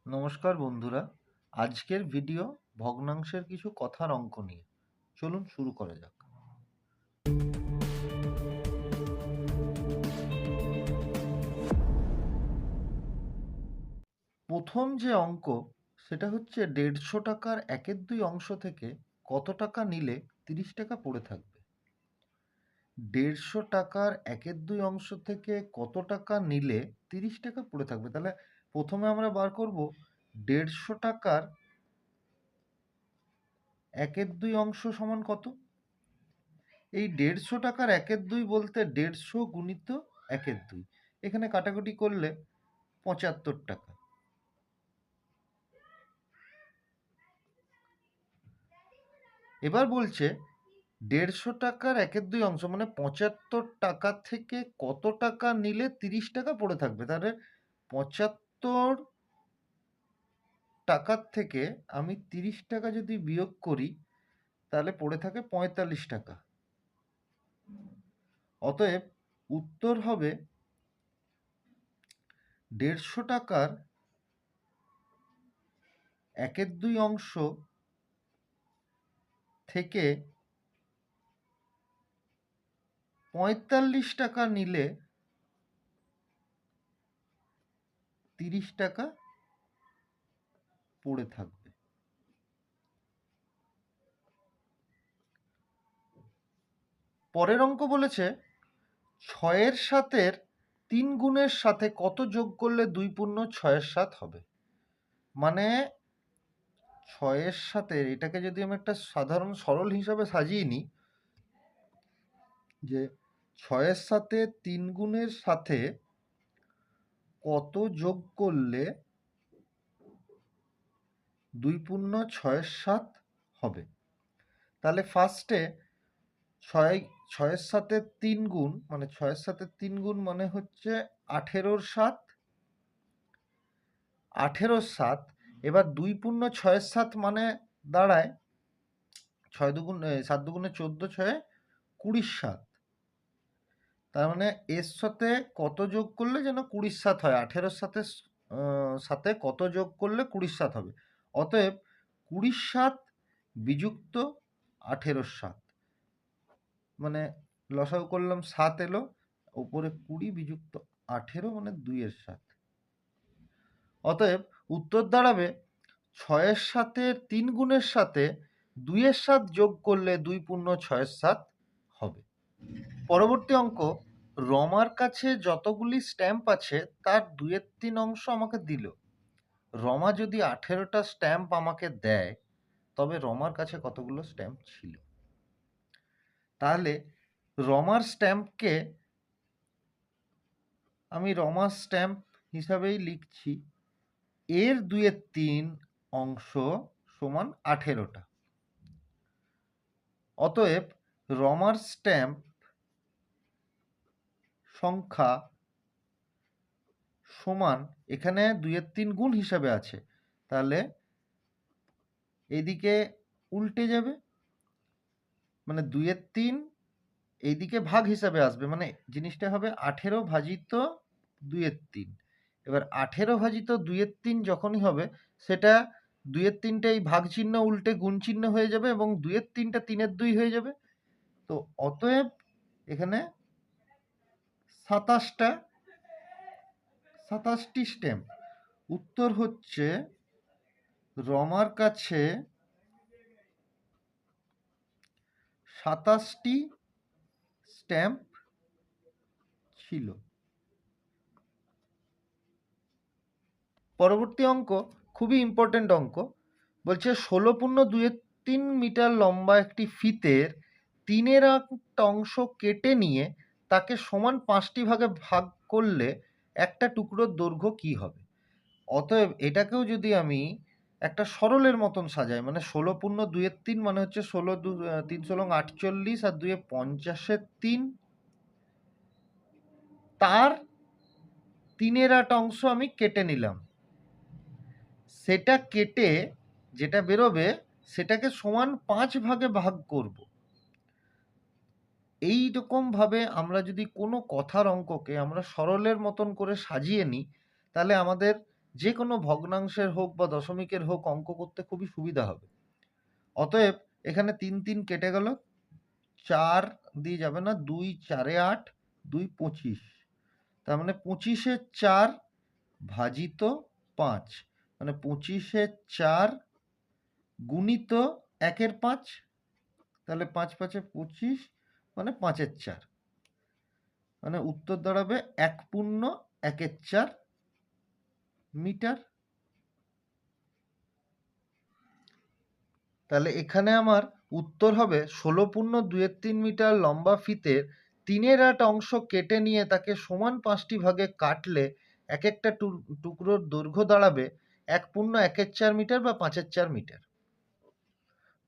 নমস্কার বন্ধুরা, আজকের ভিডিও ভগ্নাংশের কিছু কথার অঙ্ক নিয়ে। চলুন শুরু করা যাক। প্রথম যে অঙ্ক সেটা হচ্ছে 150 টাকার 1/2 অংশ থেকে কত টাকা নিলে 30 টাকা পড়ে থাকবে। 150 টাকার 1/2 অংশ থেকে কত টাকা নিলে 30 টাকা পড়ে থাকবে। তাহলে প্রথমে আমরা বার করব 150 টাকার 1/2 অংশ সমান কত। এই 150 টাকার 1/2 বলতে 150 গুণিত 1/2, এখানে কাটাকুটি করলে 75 টাকা। এবার বলছে 150 টাকার 1/2 অংশ মানে 75 টাকা থেকে কত টাকা নিলে 30 টাকা পড়ে থাকবে। তাহলে 75 টাকার থেকে আমি 30 টাকা যদি বিয়োগ করি তাহলে পড়ে থাকে 45 টাকা। অতএব উত্তর হবে 150 টাকার 1/2 অংশ থেকে 45 টাকা নিলে 30 টাকা পড়ে থাকবে। পরের অঙ্ক বলেছে 6-এর 7-এর 3 গুণের সাথে কত যোগ করলে 2 পূর্ণ 6-এর 7 হবে। মানে 6-এর 7-এর এটাকে যদি আমি একটা সাধারণ সরল হিসাবে সাজিয়ে নিই, যে 6-এর সাথে 3 গুণের সাথে কত যোগ করলে 2 পূর্ণ 6-এর 7 হবে। তাহলে ফার্স্টে 6-এর সাথে 3 গুণ মানে 6-এর সাথে 3 গুণ মানে হচ্ছে 18-র 7, 18-র 7। এবার 2 পূর্ণ 6-এর 7 মানে দাঁড়ায় 6 দুগুণ 7 দুগুণে 14, 6 20-র 7। তার মানে এর সাথে কত যোগ করলে যেন 20-র 7 হয়। 18-র সাথে সাথে কত যোগ করলে 20-র 7 হবে। অতএব 20-র 7 বিযুক্ত 18-র 7, মানে লসাগু করলাম 7 এলো, উপরে 20 বিযুক্ত 18 মানে 2-এর 7। অতএব উত্তর দাঁড়াবে 6-এর সাথে 3 গুণের সাথে 2-এর 7 যোগ করলে 2 পূর্ণ 6-এর 7 হবে। পরবর্তী অঙ্ক, রমার কাছে যতগুলি স্ট্যাম্প আছে তার 2/3 অংশ আমাকে দিল। রমা যদি 18টা স্ট্যাম্প আমাকে দেয় তবে রমার কাছে কতগুলো স্ট্যাম্প ছিল। তাহলে রমার স্ট্যাম্পকে আমি রমার স্ট্যাম্প হিসাবেই লিখছি, এর 2/3 অংশ সমান 18টা। অতএব রমার স্ট্যাম্প সংখ্যা সমান, এখানে 2/3 গুণ হিসাবে আছে, তাহলে এদিকে উল্টে যাবে, মানে 2/3 এইদিকে ভাগ হিসাবে আসবে, মানে জিনিসটা হবে 18 ভাজিত 2/3। এবার 18 ভাজিত 2/3 যখনই হবে সেটা 2/3টা এই ভাগ চিহ্ন উল্টে গুণ চিহ্ন হয়ে যাবে এবং 2/3টা 3/2 হয়ে যাবে। তো অতএব এখানে 27টি স্ট্যাম্প। উত্তর হচ্ছে রমার কাছে 27টি স্ট্যাম্প ছিল। পরবর্তী অঙ্ক খুবই ইম্পর্টেন্ট অঙ্ক। বলছে 16.23 মিটার লম্বা একটি ফিতের 3-এর একটা অংশ কেটে নিয়ে তাকে সমান 5টি ভাগে ভাগ করলে একটা টুকরোর দৈর্ঘ্য কি হবে। অতএব এটাকেও যদি আমি একটা সরলের মতন সাজাই, মানে 16.23 মানে হচ্ছে 3 × 48 আর 2 50-এর 3, তার 3-এর একটা অংশ আমি কেটে নিলাম, সেটা কেটে যেটা বেরোবে সেটাকে সমান 5 ভাগে ভাগ করব। এই রকম ভাবে আমরা যদি কোনো কথার অঙ্ককে আমরা সরলের মতন করে সাজিয়ে নিই তাহলে আমাদের যে কোনো ভগ্নাংশের হোক বা দশমিকের হোক অঙ্ক করতে খুবই সুবিধা হবে। অতএব এখানে ৩ ৩ কেটে গেল, ৪ দিয়ে যাবে না, ২ ৪ ৮, ২ ২৫, তার মানে ২৫-এ ৪ ভাজিত ৫, মানে ২৫-এ ৪ গুণিত ১-এর ৫, তাহলে ৫ ৫-এ ২৫, মানে ৫-এর ৪, মানে উত্তর দাঁড়াবে ১.১-৪ মিটার। তাহলে এখানে আমার উত্তর হবে ১৬.২৩ মিটার লম্বা ফিতের ৩/৮ অংশ কেটে নিয়ে তাকে সমান ৫টি ভাগে কাটলে এক একটা টুকরোর দৈর্ঘ্য দাঁড়াবে ১.১-৪ মিটার বা ৫-৪ মিটার।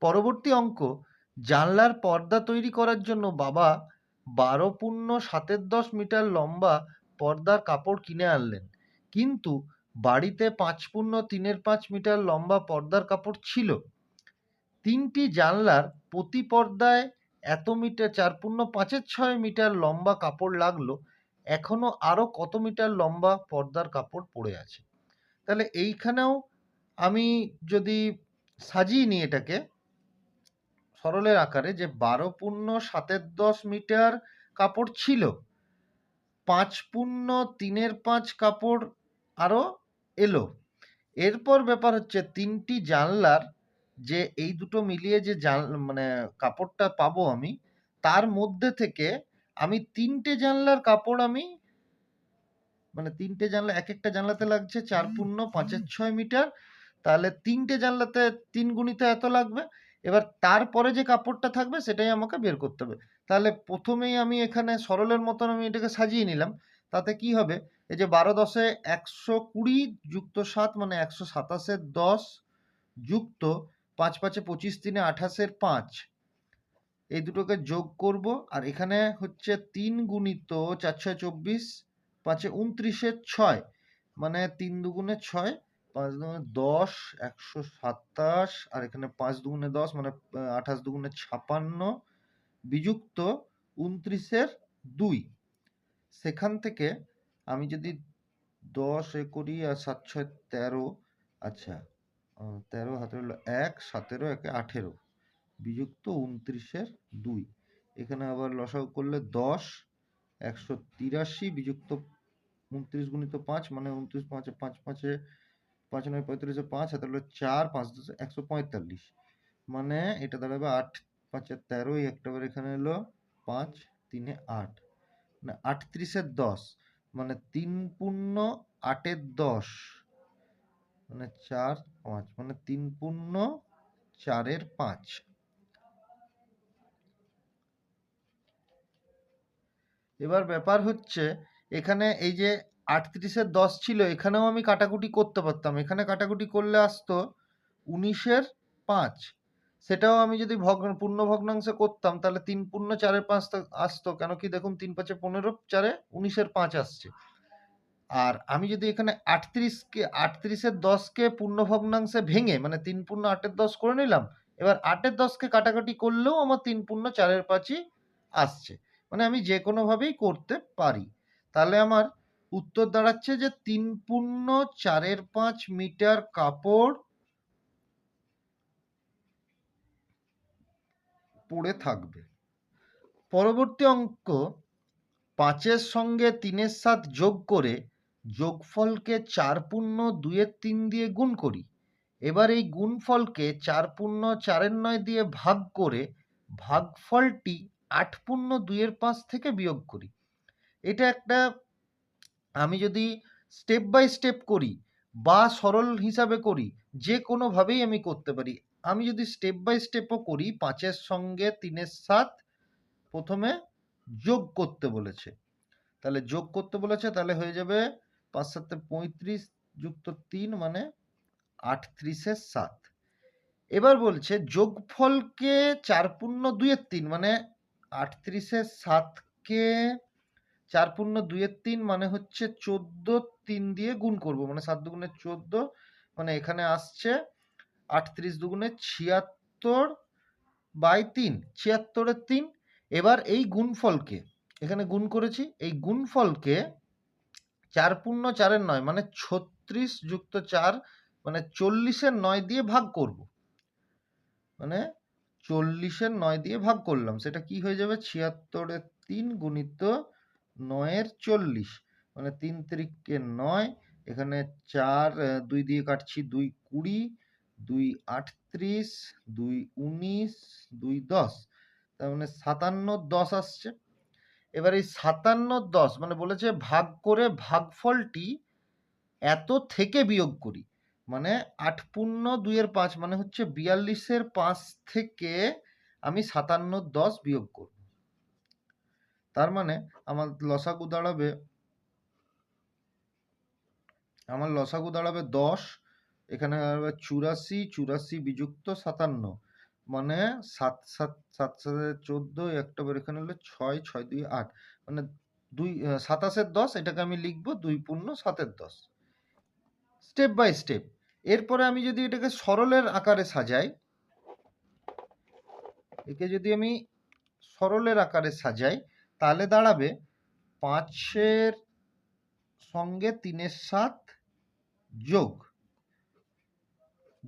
পরবর্তী অঙ্ক, জানলার পর্দা তৈরি করার জন্য বাবা ১২.৭ মিটার লম্বা পর্দার কাপড় কিনে আনলেন, কিন্তু বাড়িতে ৫.৩৫ মিটার লম্বা পর্দার কাপড় ছিল। ৩টি জানলার প্রতি পর্দায় এত মিটার ৪.৫৬ মিটার লম্বা কাপড় লাগলো, এখনো আরো কত মিটার লম্বা পর্দার কাপড় পড়ে আছে? তাহলে এইখানেও আমি যদি সাজিয়ে নিই এটাকে সরলের আকারে, যে ১২.৭ মিটার কাপড় ছিল, ৫.৩৫ কাপড় আরো এলো। এরপর ব্যাপার হচ্ছে ৩টি জানলার যে এই দুটো মিলিয়ে যে মানে কাপড়টা পাবো আমি, তার মধ্যে থেকে আমি ৩টে জানলার কাপড় আমি, মানে ৩টে জানলা, এক একটা জানলাতে লাগছে ৪.৫৬ মিটার, তাহলে ৩টে জানলাতে ৩ গুণিত এত লাগবে। এবার তারপরে যে কাপড়টা থাকবে সেটাই আমাকে বের করতে হবে। তাহলে প্রথমেই আমি এখানে সরলের মতন আমি এটাকে সাজিয়ে নিলাম। তাতে কি হবে, এই যে ১২ 10-এ ১২০ যুক্ত ৭, মানে ১২৭-এর ১০ যুক্ত ৫ ৫-এ ২৫, ৩-এ ২৮-এর ৫, এই দুটোকে যোগ করব। আর এখানে হচ্ছে ৩ গুণিত ৪ ৬ ২৪, ৫-এ ২৯-এর ৬, মানে ৩ দুগুণে ৬, ৫ দুগুণে ১০, ১২৭, আর এখানে ৫ দুগুণে ১০, মানে ২৮ দুগুণে ৫৬ বিযুক্ত ২৯-এর ২। সেখান থেকে আমি যদি ১০ এ করি আর ৭ ৬ ১৩, আচ্ছা ১৩ হাতে হলো ১, ১৭ একে ১৮ বিযুক্ত ২৯-এর ২। এখানে আবার লসাগু করলে ১০, ১৮৩ বিযুক্ত ২৯ গুণিত ৫, মানে ২৯ ৫ ৫ ৫-এ ৫ ৯ ৩৫-এ ৫, হাতে হলো ৪, ৫ 10 ১৪৫, মানে এটা দাঁড়াবে ৮ ৫-এ ১৩, একটা বার এখানে হলো ৫, ৩-এ ৮, মানে ৩৮-এর ১০, মানে ৩.৮-এর ১০, মানে ৪ ৫, মানে ৩.৪-এর ৫। এবার ব্যাপার হচ্ছে এখানে এই যে ৩৮-এর ১০ ছিল, এখানেও আমি কাটাকুটি করতে পারতাম। এখানে কাটাকুটি করলে আসতো ১৯-এর ৫। সেটাও আমি যদি পূর্ণ ভগ্নাংশে করতাম তাহলে ৩.৪-এর ৫ আসতো। কেন কি দেখুন, ৩ ৫-এ ১৫, ৪-এ ১৯-এর ৫ আসছে। আর আমি যদি এখানে ৩৮-এর ১০কে পূর্ণ ভগ্নাংশে ভেঙে, মানে ৩.৮-এর ১০ করে নিলাম, এবার ৮-এর 10কে কাটাকাটি করলেও আমার ৩.৪-এর ৫ই আসছে। মানে আমি যে কোনোভাবেই করতে পারি। তাহলে আমার উত্তর দাঁড়াচ্ছে যে ৩.৪-এর ৫ মিটার কাপড় পড়ে থাকবে। পরবর্তী অঙ্ক, ৫-এর সঙ্গে ৩-এর ৭ যোগ করে যোগফলকে ৪.২-৩ দিয়ে গুণ করি। এবার এই গুণফলকে ৪.৪-৯ দিয়ে ভাগ করে ভাগফলটি ৮.২-৫ থেকে বিয়োগ করি। এটা একটা, আমি যদি স্টেপ বাই স্টেপ করি বা সরল হিসাবে করি, যে কোনোভাবেই আমি করতে পারি। আমি যদি স্টেপ বাই স্টেপও করি, ৫-এর সঙ্গে ৩-এর ৭ প্রথমে যোগ করতে বলেছে, তাহলে যোগ করতে বলেছে, তাহলে হয়ে যাবে ৫ ৭-এ ৩৫ যুক্ত ৩, মানে ৩৮-এর ৭। এবার বলছে যোগফলকে ৪.২-৩, মানে ৩৮-এর ৭কে ৪.২-৩, মানে হচ্ছে ১৪ দিয়ে গুণ করব, মানে ৭ দুগুণে ১৪, মানে এখানে আসছে ৩৮ দুগুণে ৭৬/৩, ৭৬-এর ৩। এবার এই গুণফলকে এখানে গুণ করেছি, এই গুণফলকে 4 পূর্ণ 4 এর 9 মানে 36 যুক্ত 4 মানে 40 এর 9 দিয়ে ভাগ করব। মানে 40 এর 9 দিয়ে ভাগ করলাম। সেটা কি হয়ে যাবে? 76 এর 3 গুণিত 9 এর 40 মানে 3 তিরিকে 9, এখানে 4 2 দিয়ে কাটছি, 2 20, 2 38, 2 19, 2 10, তার মানে 57 10 আসছে। এবার এই 57 10 মানে বলেছে ভাগ করে ভাগফলটি এত থেকে বিয়োগ করি। মানে 8 পূর্ণ 2 এর 5 মানে হচ্ছে 42 এর 5 থেকে আমি 57 10 বিয়োগ করব। তার মানে আমার লসাগু দাঁড়াবে 10, এখানে দাঁড়াবে 84, 84 বিযুক্ত 57 মানে 7 7 7 7 14, একটা বের এখানে হলো 6 6 2 8 মানে 27 এর 10, এটাকে আমি লিখবো 2 পূর্ণ 7 এর 10। Step by step. এরপরে আমি যদি এটাকে সরলের আকারে সাজাই, একে যদি আমি সরলের আকারে সাজাই তাহলে দাঁড়াবে 5 এর সঙ্গে 3 এর 7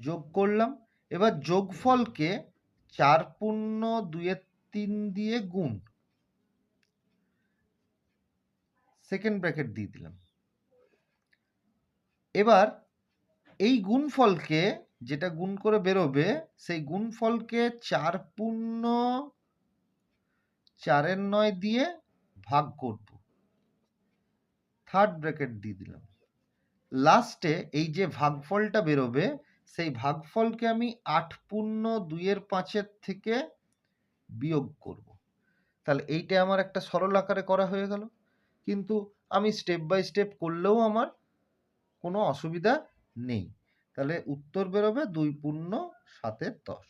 যোগ করলাম। এবার যোগফলকে 4 পূর্ণ 2 এর 3 দিয়ে গুণ, সেকেন্ড ব্র্যাকেট দিয়ে দিলাম। এবার এই গুণফলকে, যেটা গুণ করে বেরোবে, সেই গুণফলকে 4 পূর্ণ 4 এর 9 দিয়ে ভাগ করব, থার্ড ব্র্যাকেট দিয়ে দিলাম। লাস্টে এই যে ভাগফলটা বেরোবে সেই ভাগফলকে আমি 8 পূর্ণ 2 এর 5 এর থেকে বিয়োগ করব। তাহলে এইটা আমার একটা সরল আকারে করা হয়ে গেল। কিন্তু আমি স্টেপ বাই স্টেপ করলেও আমার কোনো অসুবিধা নেই। তাহলে উত্তর বেরোবে 2 পূর্ণ 7 এর 10।